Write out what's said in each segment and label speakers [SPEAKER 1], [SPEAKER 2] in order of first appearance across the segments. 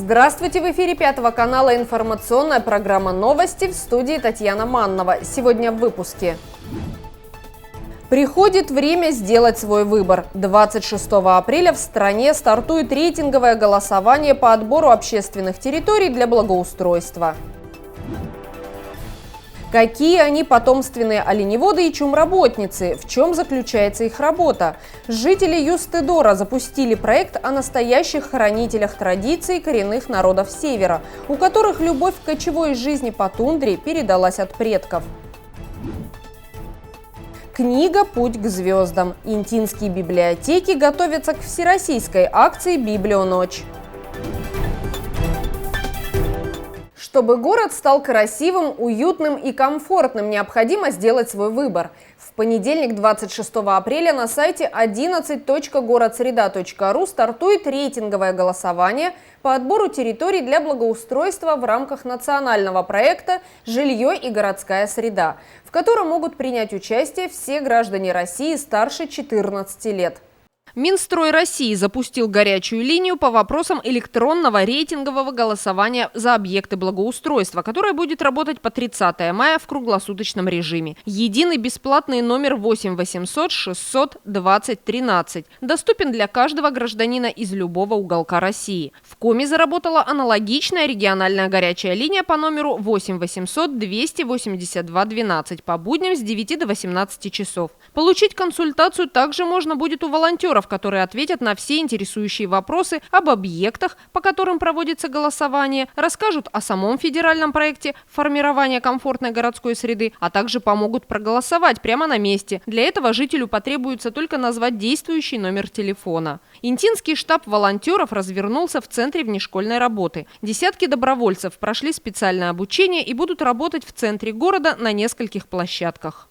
[SPEAKER 1] Здравствуйте! В эфире Пятого канала информационная программа «Новости», в студии Татьяна Маннова. Сегодня в выпуске. Приходит время сделать свой выбор. 26 апреля в стране стартует рейтинговое голосование по отбору общественных территорий для благоустройства. Какие они потомственные оленеводы и чумработницы? В чем заключается их работа? Жители Юстедора запустили проект о настоящих хранителях традиций коренных народов Севера, у которых любовь к кочевой жизни по тундре передалась от предков. Книга «Путь к звездам». Интинские библиотеки готовятся к всероссийской акции «Библионочь». Чтобы город стал красивым, уютным и комфортным, необходимо сделать свой выбор. В понедельник, 26 апреля, на сайте 11.городсреда.ру стартует рейтинговое голосование по отбору территорий для благоустройства в рамках национального проекта «Жилье и городская среда», в котором могут принять участие все граждане России старше 14 лет. Минстрой России запустил горячую линию по вопросам электронного рейтингового голосования за объекты благоустройства, которая будет работать по 30 мая в круглосуточном режиме. Единый бесплатный номер 8 800 600 20 13 доступен для каждого гражданина из любого уголка России. В Коми заработала аналогичная региональная горячая линия по номеру 8 800 282 12 по будням с 9 до 18 часов. Получить консультацию также можно будет у волонтеров, которые ответят на все интересующие вопросы об объектах, по которым проводится голосование, расскажут о самом федеральном проекте формирования комфортной городской среды, а также помогут проголосовать прямо на месте. Для этого жителю потребуется только назвать действующий номер телефона. Интинский штаб волонтеров развернулся в центре внешкольной работы. Десятки добровольцев прошли специальное обучение и будут работать в центре города на нескольких площадках.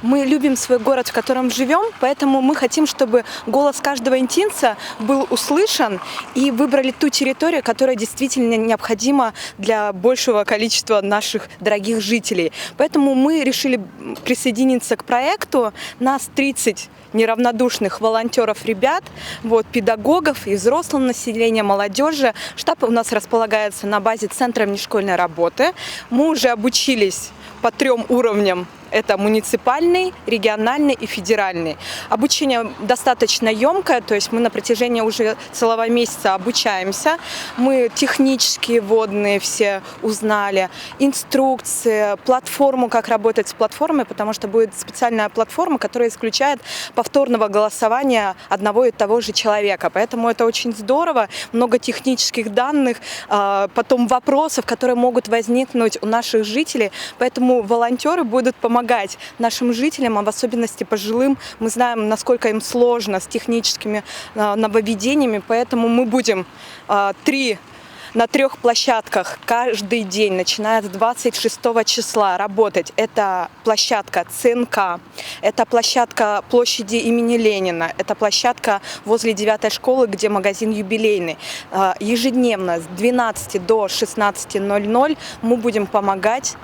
[SPEAKER 2] Мы любим свой город, в котором живем, поэтому мы хотим, чтобы голос каждого интинца был услышан и выбрали ту территорию, которая действительно необходима для большего количества наших дорогих жителей. Поэтому мы решили присоединиться к проекту. Нас 30 неравнодушных волонтеров, ребят, педагогов и взрослого населения, молодежи. Штаб у нас располагается на базе Центра внешкольной работы. Мы уже обучились по 3 уровням. Это муниципальный, региональный и федеральный. Обучение достаточно емкое, то есть мы на протяжении уже целого месяца обучаемся. Мы технические вводные все узнали, инструкции, платформу, как работать с платформой, потому что будет специальная платформа, которая исключает повторного голосования одного и того же человека. Поэтому это очень здорово, много технических данных, потом вопросов, которые могут возникнуть у наших жителей. Поэтому волонтеры будут помогать нашим жителям, а в особенности пожилым. Мы знаем, насколько им сложно с техническими нововведениями, поэтому мы будем на 3 площадках каждый день, начиная с 26 числа, работать. Это площадка ЦНК, это площадка площади имени Ленина, это площадка возле 9-й школы, где магазин юбилейный. Ежедневно с 12 до 16:00 мы будем помогать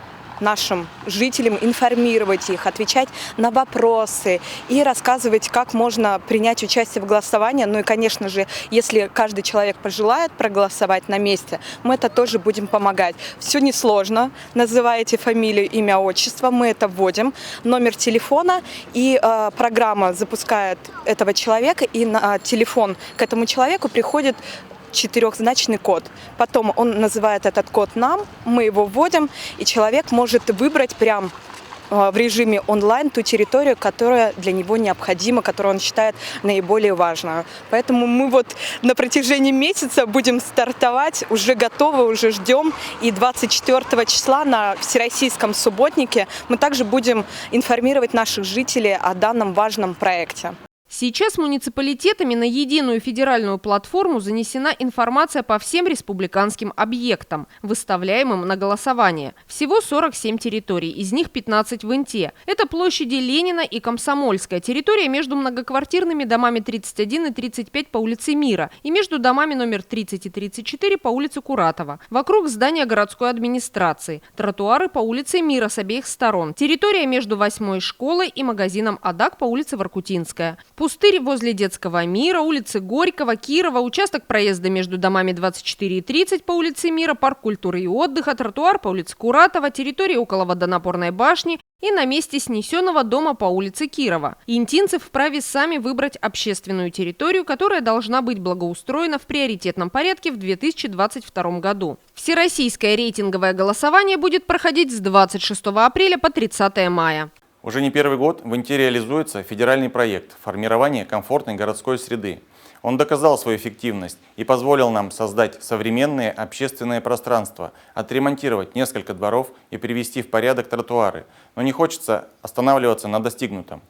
[SPEAKER 2] нашим жителям, информировать их, отвечать на вопросы и рассказывать, как можно принять участие в голосовании. Ну и, конечно же, если каждый человек пожелает проголосовать на месте, мы это тоже будем помогать. Все несложно. Называете фамилию, имя, отчество, мы это вводим, номер телефона, и программа запускает этого человека, и на телефон к этому человеку приходит 4-значный код. Потом он называет этот код нам, мы его вводим, и человек может выбрать прям в режиме онлайн ту территорию, которая для него необходима, которую он считает наиболее важной. Поэтому мы на протяжении месяца будем стартовать, уже готовы, уже ждем. И 24 числа на Всероссийском субботнике мы также будем информировать наших жителей о данном важном проекте.
[SPEAKER 1] Сейчас муниципалитетами на единую федеральную платформу занесена информация по всем республиканским объектам, выставляемым на голосование. Всего 47 территорий, из них 15 в Инте. Это площади Ленина и Комсомольская, территория между многоквартирными домами 31 и 35 по улице Мира и между домами номер 30 и 34 по улице Куратова. Вокруг здания городской администрации. Тротуары по улице Мира с обеих сторон. Территория между 8-й школой и магазином «Адак» по улице Воркутинская. пустырь возле Детского мира, улицы Горького, Кирова, участок проезда между домами 24 и 30 по улице Мира, парк культуры и отдыха, тротуар по улице Куратова, территория около водонапорной башни и на месте снесенного дома по улице Кирова. Интинцы вправе сами выбрать общественную территорию, которая должна быть благоустроена в приоритетном порядке в 2022 году. Всероссийское рейтинговое голосование будет проходить с 26 апреля по 30 мая.
[SPEAKER 3] Уже не первый год в Инте реализуется федеральный проект формирования комфортной городской среды. Он доказал свою эффективность и позволил нам создать современное общественное пространство, отремонтировать несколько дворов и привести в порядок тротуары. Но не хочется останавливаться на достигнутом.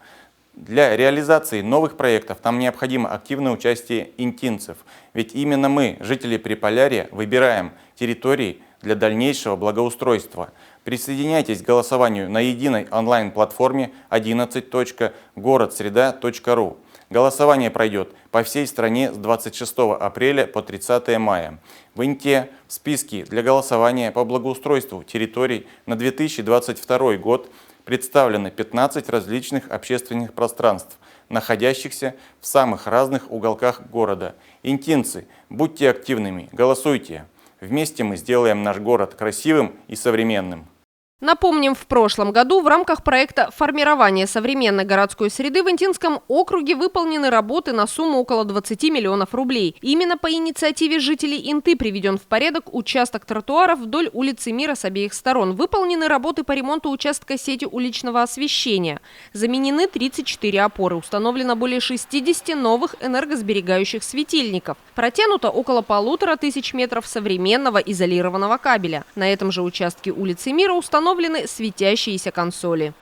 [SPEAKER 3] Для реализации новых проектов нам необходимо активное участие интинцев, ведь именно мы, жители Приполярья, выбираем территории для дальнейшего благоустройства. Присоединяйтесь к голосованию на единой онлайн-платформе 11.городсреда.ру. Голосование пройдет по всей стране с 26 апреля по 30 мая. В Инте в списке для голосования по благоустройству территорий на 2022 год представлены 15 различных общественных пространств, находящихся в самых разных уголках города. Интинцы, будьте активными, голосуйте. Вместе мы сделаем наш город красивым и современным.
[SPEAKER 1] Напомним, в прошлом году в рамках проекта «Формирование современной городской среды» в Интинском округе выполнены работы на сумму около 20 миллионов рублей. Именно по инициативе жителей Инты приведен в порядок участок тротуаров вдоль улицы Мира с обеих сторон. Выполнены работы по ремонту участка сети уличного освещения. Заменены 34 опоры. Установлено более 60 новых энергосберегающих светильников. Протянуто около 1500 метров современного изолированного кабеля. На этом же участке улицы Мира установлены светящиеся консоли.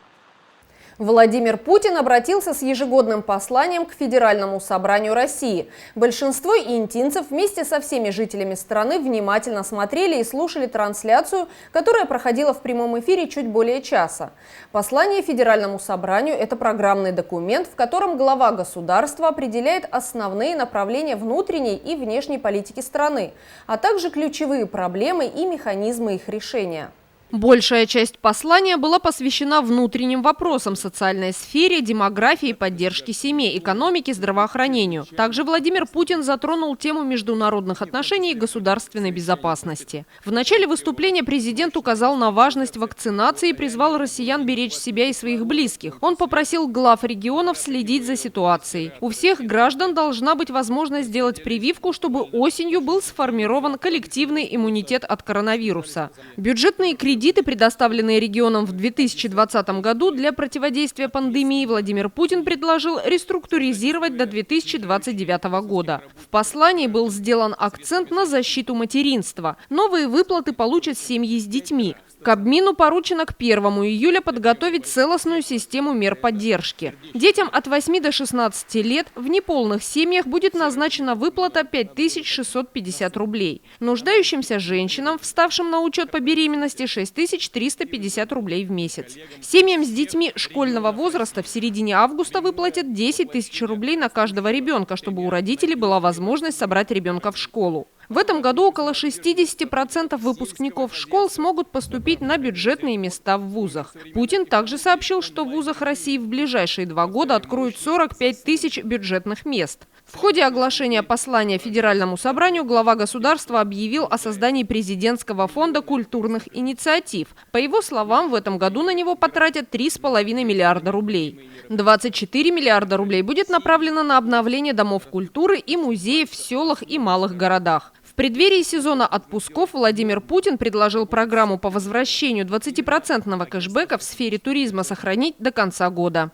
[SPEAKER 1] Владимир Путин обратился с ежегодным посланием к Федеральному собранию России. Большинство интинцев вместе со всеми жителями страны внимательно смотрели и слушали трансляцию, которая проходила в прямом эфире чуть более часа. Послание Федеральному собранию – это программный документ, в котором глава государства определяет основные направления внутренней и внешней политики страны, а также ключевые проблемы и механизмы их решения. Большая часть послания была посвящена внутренним вопросам, социальной сфере, демографии, поддержке семей, экономике, здравоохранению. Также Владимир Путин затронул тему международных отношений и государственной безопасности. В начале выступления президент указал на важность вакцинации и призвал россиян беречь себя и своих близких. Он попросил глав регионов следить за ситуацией. У всех граждан должна быть возможность сделать прививку, чтобы осенью был сформирован коллективный иммунитет от коронавируса. Бюджетные кредиты, предоставленные регионам в 2020 году для противодействия пандемии, Владимир Путин предложил реструктуризировать до 2029 года. В послании был сделан акцент на защиту материнства. Новые выплаты получат семьи с детьми. Кабмину поручено к 1 июля подготовить целостную систему мер поддержки. Детям от 8 до 16 лет в неполных семьях будет назначена выплата 5650 рублей. Нуждающимся женщинам, вставшим на учет по беременности, 6350 рублей в месяц. Семьям с детьми школьного возраста в середине августа выплатят 10 тысяч рублей на каждого ребенка, чтобы у родителей была возможность собрать ребенка в школу. В этом году около 60% выпускников школ смогут поступить на бюджетные места в вузах. Путин также сообщил, что в вузах России в ближайшие 2 года откроют 45 тысяч бюджетных мест. В ходе оглашения послания Федеральному собранию глава государства объявил о создании президентского фонда культурных инициатив. По его словам, в этом году на него потратят 3,5 миллиарда рублей. 24 миллиарда рублей будет направлено на обновление домов культуры и музеев в селах и малых городах. В преддверии сезона отпусков Владимир Путин предложил программу по возвращению 20% кэшбэка в сфере туризма сохранить до конца года.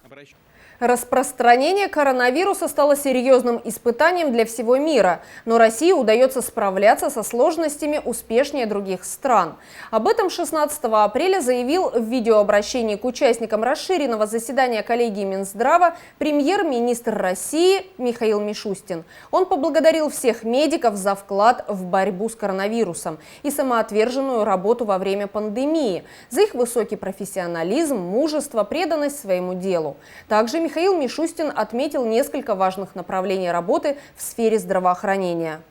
[SPEAKER 1] Распространение коронавируса стало серьезным испытанием для всего мира, но России удается справляться со сложностями успешнее других стран. Об этом 16 апреля заявил в видеообращении к участникам расширенного заседания коллегии Минздрава премьер-министр России Михаил Мишустин. Он поблагодарил всех медиков за вклад в борьбу с коронавирусом и самоотверженную работу во время пандемии, за их высокий профессионализм, мужество, преданность своему делу. Также Михаил Мишустин отметил несколько важных направлений работы в сфере здравоохранения.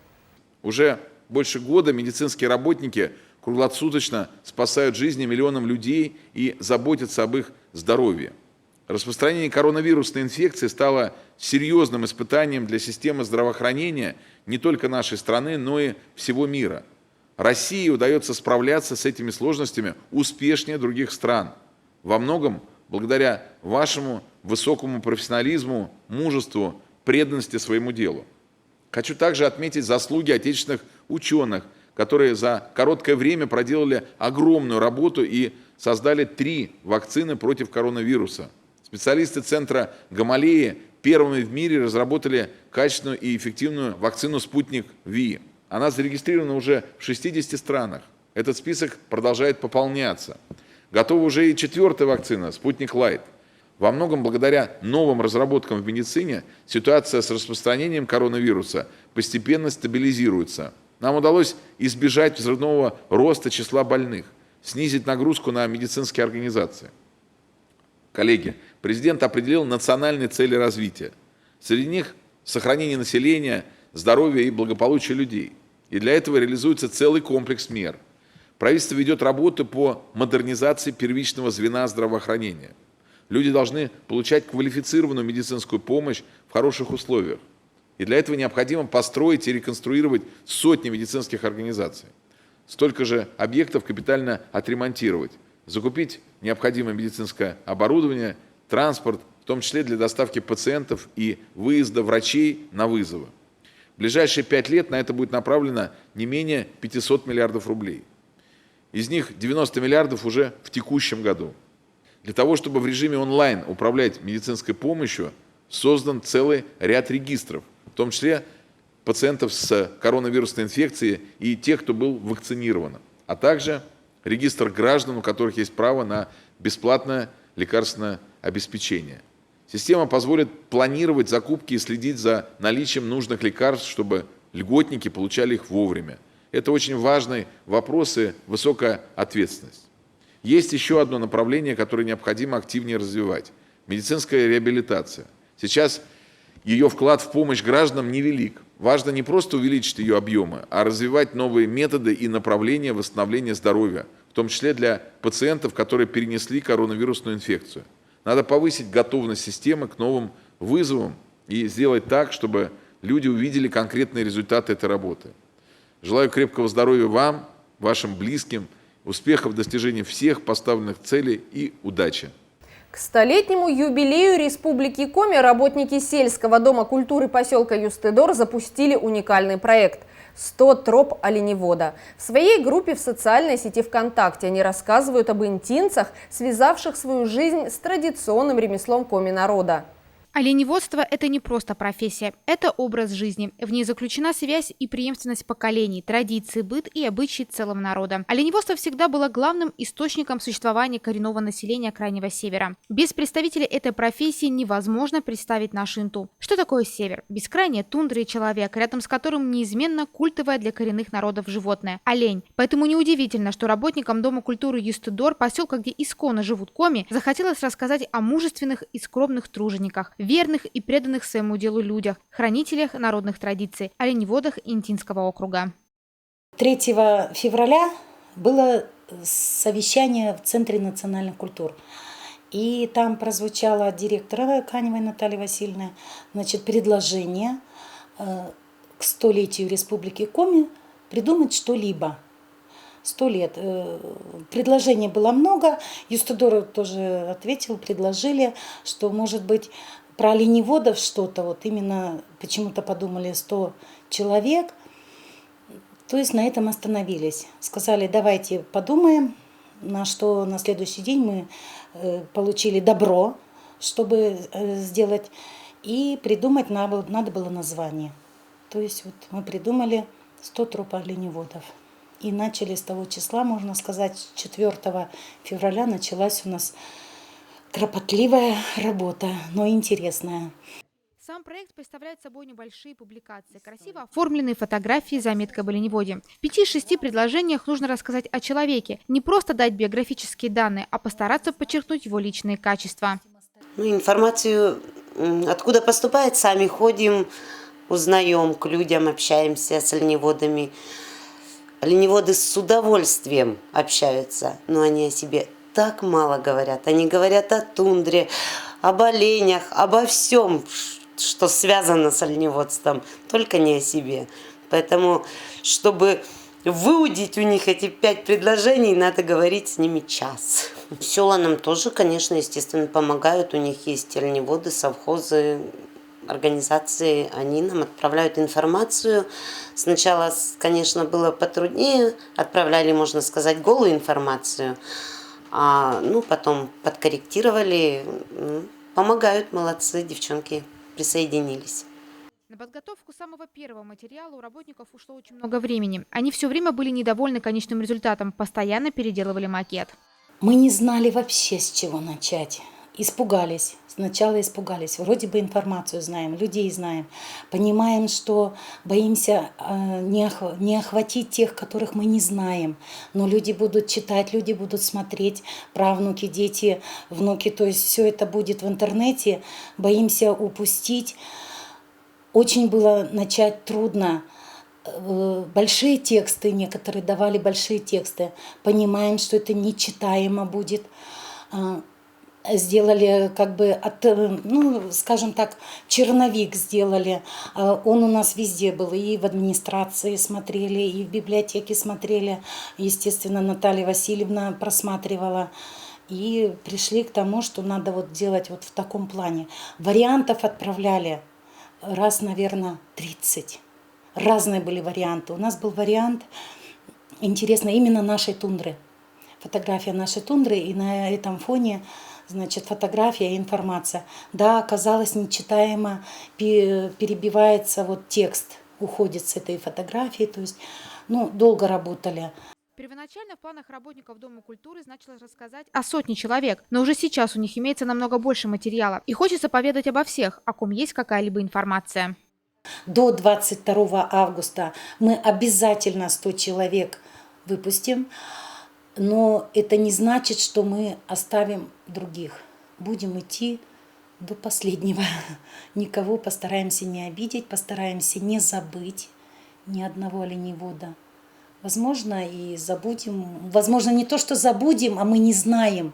[SPEAKER 4] Уже больше года медицинские работники круглосуточно спасают жизни миллионам людей и заботятся об их здоровье. Распространение коронавирусной инфекции стало серьезным испытанием для системы здравоохранения не только нашей страны, но и всего мира. России удается справляться с этими сложностями успешнее других стран. Во многом благодаря вашему высокому профессионализму, мужеству, преданности своему делу. Хочу также отметить заслуги отечественных ученых, которые за короткое время проделали огромную работу и создали 3 вакцины против коронавируса. Специалисты центра Гамалеи первыми в мире разработали качественную и эффективную вакцину «Спутник Ви». Она зарегистрирована уже в 60 странах. Этот список продолжает пополняться. Готова уже и 4-я вакцина «Спутник Лайт». Во многом благодаря новым разработкам в медицине ситуация с распространением коронавируса постепенно стабилизируется. Нам удалось избежать взрывного роста числа больных, снизить нагрузку на медицинские организации. Коллеги, президент определил национальные цели развития. Среди них сохранение населения, здоровья и благополучия людей. И для этого реализуется целый комплекс мер. Правительство ведет работу по модернизации первичного звена здравоохранения. Люди должны получать квалифицированную медицинскую помощь в хороших условиях. И для этого необходимо построить и реконструировать сотни медицинских организаций. Столько же объектов капитально отремонтировать, закупить необходимое медицинское оборудование, транспорт, в том числе для доставки пациентов и выезда врачей на вызовы. В ближайшие 5 лет на это будет направлено не менее 500 миллиардов рублей. Из них 90 миллиардов уже в текущем году. Для того, чтобы в режиме онлайн управлять медицинской помощью, создан целый ряд регистров, в том числе пациентов с коронавирусной инфекцией и тех, кто был вакцинирован, а также регистр граждан, у которых есть право на бесплатное лекарственное обеспечение. Система позволит планировать закупки и следить за наличием нужных лекарств, чтобы льготники получали их вовремя. Это очень важный вопрос и высокая ответственность. Есть еще одно направление, которое необходимо активнее развивать – медицинская реабилитация. Сейчас ее вклад в помощь гражданам невелик. Важно не просто увеличить ее объемы, а развивать новые методы и направления восстановления здоровья, в том числе для пациентов, которые перенесли коронавирусную инфекцию. Надо повысить готовность системы к новым вызовам и сделать так, чтобы люди увидели конкретные результаты этой работы. Желаю крепкого здоровья вам, вашим близким, успехов в достижении всех поставленных целей и удачи.
[SPEAKER 1] К столетнему юбилею Республики Коми работники сельского дома культуры поселка Юстедор запустили уникальный проект «100 троп оленевода». В своей группе в социальной сети ВКонтакте они рассказывают об интинцах, связавших свою жизнь с традиционным ремеслом коми народа.
[SPEAKER 5] Оленеводство – это не просто профессия, это образ жизни. В ней заключена связь и преемственность поколений, традиции, быт и обычаи целого народа. Оленеводство всегда было главным источником существования коренного населения Крайнего Севера. Без представителей этой профессии невозможно представить нашу инту. Что такое север? Бескрайняя тундра и человек, рядом с которым неизменно культовое для коренных народов животное – олень. Поэтому неудивительно, что работникам Дома культуры Юстедор, поселка, где исконно живут коми, захотелось рассказать о мужественных и скромных тружениках, верных и преданных своему делу людях, хранителях народных традиций, оленеводах Интинского округа.
[SPEAKER 6] 3 февраля было совещание в Центре национальных культур. И там прозвучало от директора Каневой Натальи Васильевны, предложение к 100-летию Республики Коми придумать что-либо. 100 лет. Предложений было много. Юстедор тоже ответил, предложили, что, может быть, про оленеводов что-то, вот именно почему-то подумали 100 человек. То есть на этом остановились. Сказали, давайте подумаем, на что на следующий день мы получили добро, чтобы сделать, и придумать надо было название. То есть вот мы придумали 100 троп оленеводов. И начали с того числа, можно сказать, 4 февраля началась у нас кропотливая работа, но интересная.
[SPEAKER 5] Сам проект представляет собой небольшие публикации, красиво оформленные фотографии, заметка об оленеводе. В 5-6 предложениях нужно рассказать о человеке, не просто дать биографические данные, а постараться подчеркнуть его личные качества.
[SPEAKER 7] Информацию откуда поступает, сами ходим, узнаем, к людям общаемся с оленеводами. Оленеводы с удовольствием общаются, но они о себе так мало говорят. Они говорят о тундре, об оленях, обо всем, что связано с оленеводством, только не о себе. Поэтому, чтобы выудить у них эти 5 предложений, надо говорить с ними час. Села нам тоже, конечно, естественно, помогают. У них есть оленеводы, совхозы, организации. Они нам отправляют информацию. Сначала, конечно, было потруднее. Отправляли, можно сказать, голую информацию. Потом подкорректировали. Помогают, молодцы, девчонки присоединились.
[SPEAKER 5] На подготовку самого первого материала у работников ушло очень много времени. Они все время были недовольны конечным результатом, постоянно переделывали макет.
[SPEAKER 6] Мы не знали вообще, с чего начать. Испугались. Сначала испугались. Вроде бы информацию знаем, людей знаем. Понимаем, что боимся не охватить тех, которых мы не знаем. Но люди будут читать, люди будут смотреть, правнуки, дети, внуки. То есть все это будет в интернете. Боимся упустить. Очень было начать трудно. Большие тексты, некоторые давали большие тексты. Понимаем, что это нечитаемо будет. Сделали скажем так, черновик сделали. Он у нас везде был. И в администрации смотрели, и в библиотеке смотрели. Естественно, Наталья Васильевна просматривала. И пришли к тому, что надо делать в таком плане. Вариантов отправляли раз, наверное, 30. Разные были варианты. У нас был вариант, интересно, именно нашей тундры. Фотография нашей тундры, и на этом фоне, фотография и информация. Да, оказалось нечитаемо, перебивается текст, уходит с этой фотографии, то есть, долго работали.
[SPEAKER 5] Первоначально в планах работников Дома культуры значилось рассказать о 100 человек, но уже сейчас у них имеется намного больше материала. И хочется поведать обо всех, о ком есть какая-либо информация.
[SPEAKER 6] До 22 августа мы обязательно 100 человек выпустим, но это не значит, что мы оставим других. Будем идти до последнего. Никого постараемся не обидеть, постараемся не забыть ни одного оленевода. Возможно, и забудем. Возможно, не то, что забудем, а мы не знаем.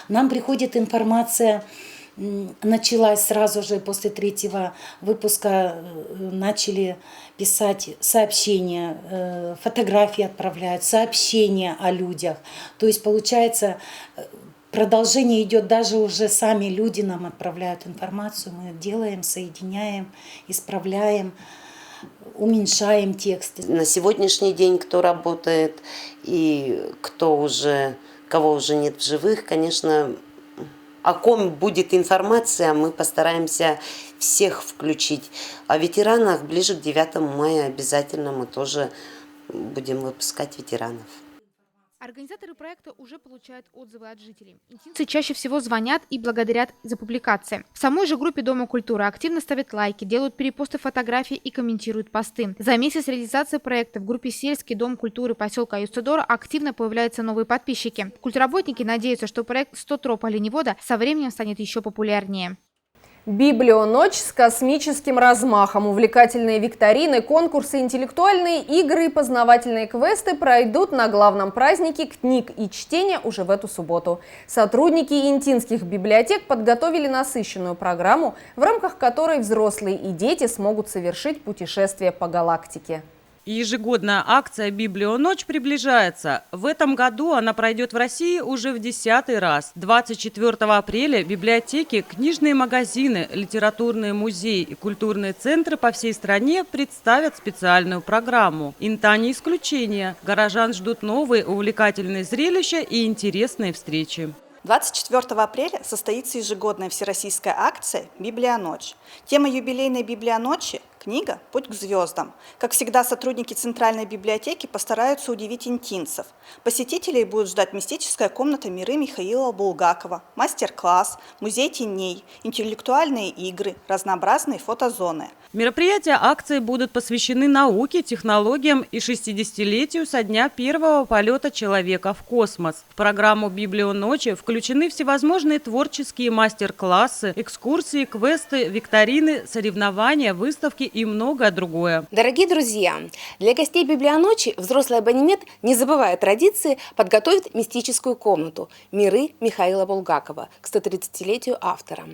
[SPEAKER 6] Нам приходит информация, началась сразу же после 3-го выпуска, начали писать сообщения, фотографии отправляют, сообщения о людях. То есть, получается, продолжение идет, даже уже сами люди нам отправляют информацию, мы делаем, соединяем, исправляем, уменьшаем тексты.
[SPEAKER 7] На сегодняшний день кто работает и кого уже нет в живых, конечно, о ком будет информация, мы постараемся всех включить. О ветеранах ближе к 9 мая обязательно мы тоже будем выпускать ветеранов.
[SPEAKER 5] Организаторы проекта уже получают отзывы от жителей. Интинцы чаще всего звонят и благодарят за публикации. В самой же группе Дома культуры активно ставят лайки, делают перепосты фотографий и комментируют посты. За месяц реализации проекта в группе «Сельский дом культуры» поселка Юстодор активно появляются новые подписчики. Культработники надеются, что проект «100 троп оленевода» со временем станет еще популярнее.
[SPEAKER 1] Библионочь с космическим размахом. Увлекательные викторины, конкурсы, интеллектуальные игры и познавательные квесты пройдут на главном празднике книг и чтения уже в эту субботу. Сотрудники интинских библиотек подготовили насыщенную программу, в рамках которой взрослые и дети смогут совершить путешествие по галактике.
[SPEAKER 8] Ежегодная акция «Библионочь» приближается. В этом году она пройдет в России уже в 10-й раз. 24 апреля библиотеки, книжные магазины, литературные музеи и культурные центры по всей стране представят специальную программу. Инта не исключение. Горожан ждут новые увлекательные зрелища и интересные встречи.
[SPEAKER 9] 24 апреля состоится ежегодная всероссийская акция «Библионочь». Тема юбилейной «Библионочи» – книга «Путь к звездам». Как всегда, сотрудники Центральной библиотеки постараются удивить интинцев. Посетителей будет ждать мистическая комната миры Михаила Булгакова, мастер-класс, музей теней, интеллектуальные игры, разнообразные фотозоны.
[SPEAKER 8] Мероприятия акции будут посвящены науке, технологиям и 60-летию со дня первого полета человека в космос. В программу «Библионочи» включены всевозможные творческие мастер-классы, экскурсии, квесты, викторины, соревнования, выставки и многое другое.
[SPEAKER 10] Дорогие друзья, для гостей Библионочи взрослый абонемент, не забывая традиции, подготовит мистическую комнату «Миры» Михаила Булгакова к 130-летию автора.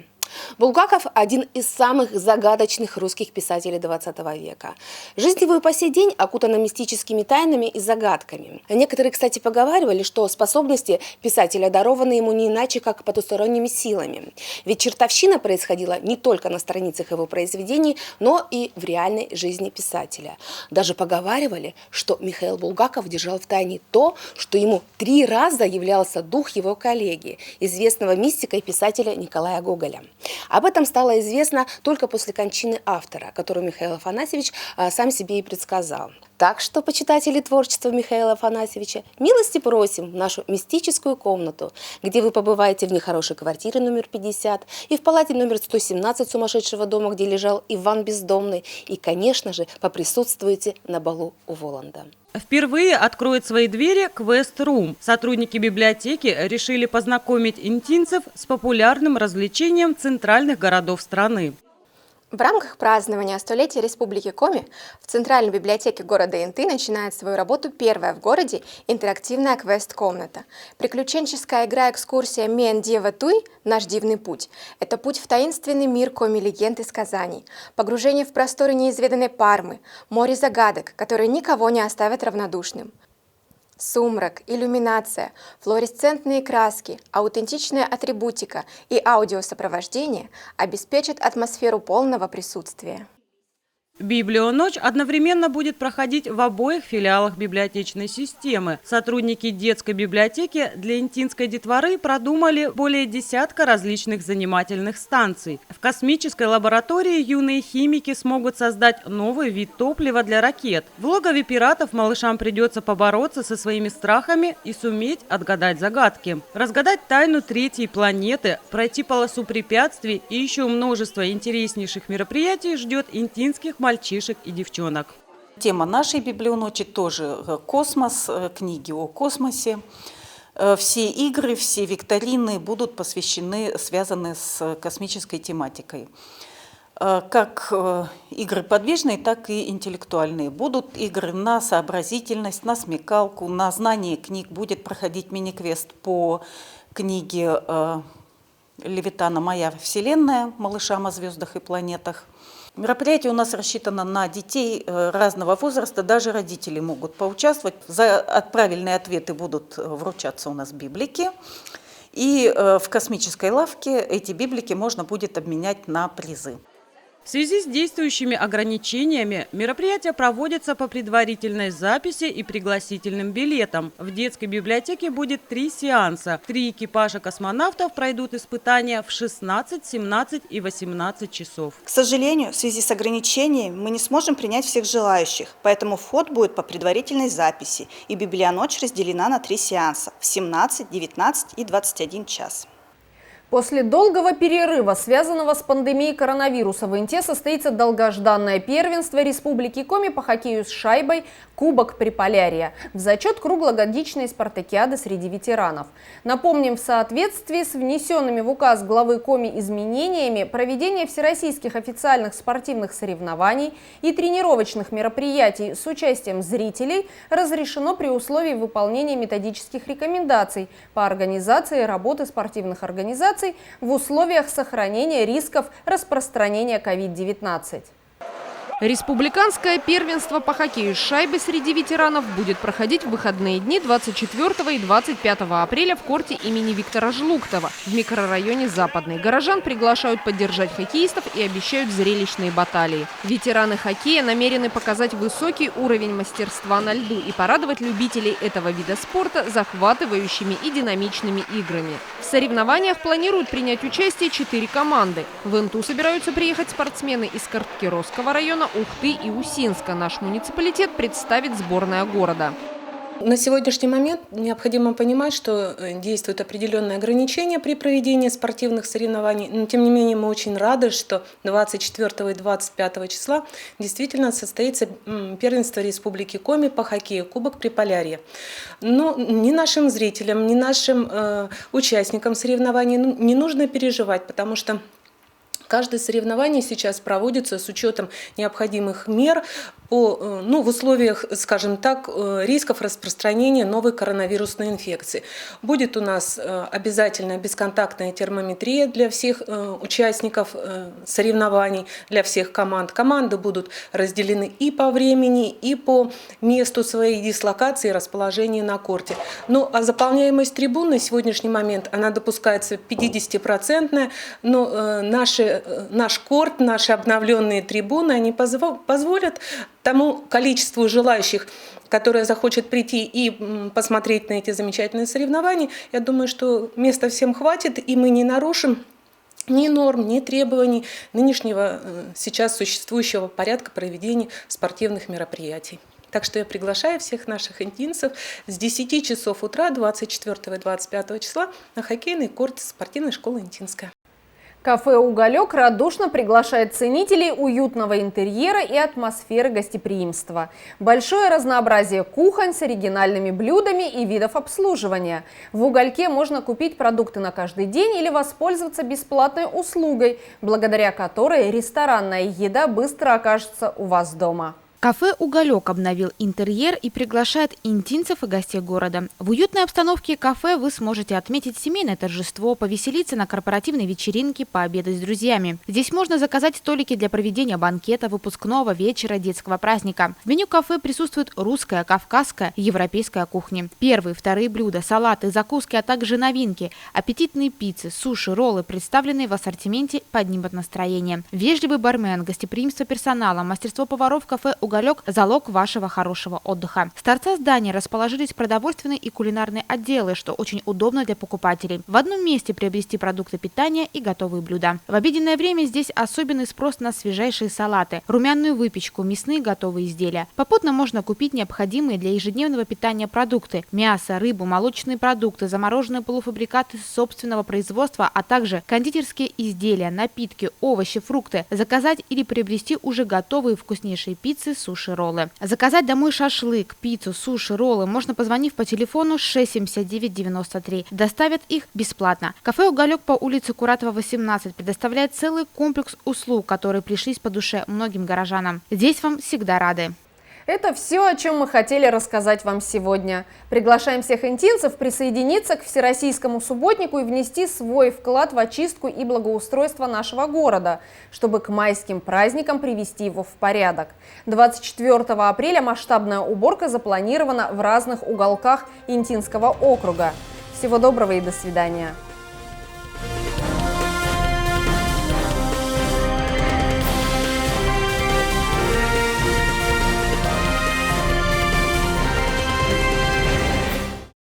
[SPEAKER 10] Булгаков – один из самых загадочных русских писателей XX века. Жизнь его и по сей день окутана мистическими тайнами и загадками. Некоторые, кстати, поговаривали, что способности писателя дарованы ему не иначе, как потусторонними силами. Ведь чертовщина происходила не только на страницах его произведений, но и в реальной жизни писателя. Даже поговаривали, что Михаил Булгаков держал в тайне то, что ему 3 раза являлся дух его коллеги, известного мистика и писателя Николая Гоголя. Об этом стало известно только после кончины автора, которую Михаил Афанасьевич сам себе и предсказал. Так что, почитатели творчества Михаила Афанасьевича, милости просим в нашу мистическую комнату, где вы побываете в нехорошей квартире номер 50 и в палате номер 117 сумасшедшего дома, где лежал Иван Бездомный, и, конечно же, поприсутствуете на балу у Воланда.
[SPEAKER 8] Впервые откроет свои двери Quest Room. Сотрудники библиотеки решили познакомить интинцев с популярным развлечением центральных городов страны.
[SPEAKER 11] В рамках празднования столетия Республики Коми в Центральной библиотеке города Инты начинает свою работу первая в городе интерактивная квест-комната. Приключенческая игра-экскурсия «Мен Дева Туй. Наш дивный путь» – это путь в таинственный мир коми-легенд и сказаний, погружение в просторы неизведанной Пармы, море загадок, которые никого не оставят равнодушным. Сумрак, иллюминация, флуоресцентные краски, аутентичная атрибутика и аудиосопровождение обеспечат атмосферу полного присутствия.
[SPEAKER 8] Библионочь одновременно будет проходить в обоих филиалах библиотечной системы. Сотрудники детской библиотеки для интинской детворы продумали более десятка различных занимательных станций. В космической лаборатории юные химики смогут создать новый вид топлива для ракет. В логове пиратов малышам придется побороться со своими страхами и суметь отгадать загадки. Разгадать тайну 3-й планеты, пройти полосу препятствий и еще множество интереснейших мероприятий ждет интинских мальчишек и девчонок.
[SPEAKER 12] Тема нашей библионочи тоже космос, книги о космосе. Все игры, все викторины будут посвящены, связаны с космической тематикой. Как игры подвижные, так и интеллектуальные. Будут игры на сообразительность, на смекалку, на знание книг. Будет проходить мини-квест по книге Левитана «Моя вселенная» малышам о звездах и планетах. Мероприятие у нас рассчитано на детей разного возраста, даже родители могут поучаствовать. За правильные ответы будут вручаться у нас библики. И в космической лавке эти библики можно будет обменять на призы.
[SPEAKER 8] В связи с действующими ограничениями мероприятие проводится по предварительной записи и пригласительным билетам. В детской библиотеке будет 3 сеанса. 3 экипажа космонавтов пройдут испытания в 16, 17 и 18 часов.
[SPEAKER 9] К сожалению, в связи с ограничениями мы не сможем принять всех желающих, поэтому вход будет по предварительной записи, и библионочь разделена на 3 сеанса в 17, 19 и 21 час.
[SPEAKER 1] После долгого перерыва, связанного с пандемией коронавируса, в Инте состоится долгожданное первенство Республики Коми по хоккею с шайбой «Кубок Приполярья» в зачет круглогодичной спартакиады среди ветеранов. Напомним, в соответствии с внесенными в указ главы Коми изменениями, проведение всероссийских официальных спортивных соревнований и тренировочных мероприятий с участием зрителей разрешено при условии выполнения методических рекомендаций по организации работы спортивных организаций в условиях сохранения рисков распространения COVID-19. Республиканское первенство по хоккею с шайбой среди ветеранов будет проходить в выходные дни 24 и 25 апреля в корте имени Виктора Жлуктова в микрорайоне Западный. Горожан приглашают поддержать хоккеистов и обещают зрелищные баталии. Ветераны хоккея намерены показать высокий уровень мастерства на льду и порадовать любителей этого вида спорта захватывающими и динамичными играми. В соревнованиях планируют принять участие 4 команды. В Инту собираются приехать спортсмены из Карткиросского района, Ухты и Усинска. Наш муниципалитет представит сборная города.
[SPEAKER 13] На сегодняшний момент необходимо понимать, что действуют определенные ограничения при проведении спортивных соревнований. Но тем не менее мы очень рады, что 24 и 25 числа действительно состоится первенство Республики Коми по хоккею «Кубок Приполярья». Но ни нашим зрителям, ни нашим участникам соревнований не нужно переживать, потому что Каждое соревнование сейчас проводится с учетом необходимых мер в условиях, скажем так, рисков распространения новой коронавирусной инфекции. Будет у нас обязательно бесконтактная термометрия для всех участников соревнований, для всех команд. Команды будут разделены и по времени, и по месту своей дислокации и расположения на корте. Ну, а заполняемость трибун на сегодняшний момент, она допускается 50%, но наш корт, наши обновленные трибуны, они позволят тому количеству желающих, которое захочет прийти и посмотреть на эти замечательные соревнования, я думаю, что места всем хватит, и мы не нарушим ни норм, ни требований нынешнего сейчас существующего порядка проведения спортивных мероприятий. Так что я приглашаю всех наших интинцев с 10 часов утра 24 и 25 числа на хоккейный корт спортивной школы «Интинская».
[SPEAKER 1] Кафе «Уголек» радушно приглашает ценителей уютного интерьера и атмосферы гостеприимства. Большое разнообразие кухонь с оригинальными блюдами и видов обслуживания. В «Угольке» можно купить продукты на каждый день или воспользоваться бесплатной услугой, благодаря которой ресторанная еда быстро окажется у вас дома.
[SPEAKER 5] Кафе «Уголек» обновил интерьер и приглашает интинцев и гостей города. В уютной обстановке кафе вы сможете отметить семейное торжество, повеселиться на корпоративной вечеринке, пообедать с друзьями. Здесь можно заказать столики для проведения банкета, выпускного вечера, детского праздника. В меню кафе присутствует русская, кавказская и европейская кухни. Первые, вторые блюда, салаты, закуски, а также новинки. Аппетитные пиццы, суши, роллы, представленные в ассортименте, поднимут настроение. Вежливый бармен, гостеприимство персонала, мастерство поваров кафе «Уголек» – залог вашего хорошего отдыха. С торца здания расположились продовольственные и кулинарные отделы, что очень удобно для покупателей. В одном месте приобрести продукты питания и готовые блюда. В обеденное время здесь особенный спрос на свежайшие салаты, румяную выпечку, мясные готовые изделия. Попутно можно купить необходимые для ежедневного питания продукты – мясо, рыбу, молочные продукты, замороженные полуфабрикаты собственного производства, а также кондитерские изделия, напитки, овощи, фрукты. Заказать или приобрести уже готовые вкуснейшие пиццы, суши-роллы. Заказать домой шашлык, пиццу, суши-роллы можно, позвонив по телефону 67993. Доставят их бесплатно. Кафе «Уголек» по улице Куратова, 18 предоставляет целый комплекс услуг, которые пришлись по душе многим горожанам. Здесь вам всегда рады.
[SPEAKER 1] Это все, о чем мы хотели рассказать вам сегодня. Приглашаем всех интинцев присоединиться к Всероссийскому субботнику и внести свой вклад в очистку и благоустройство нашего города, чтобы к майским праздникам привести его в порядок. 24 апреля масштабная уборка запланирована в разных уголках Интинского округа. Всего доброго и до свидания.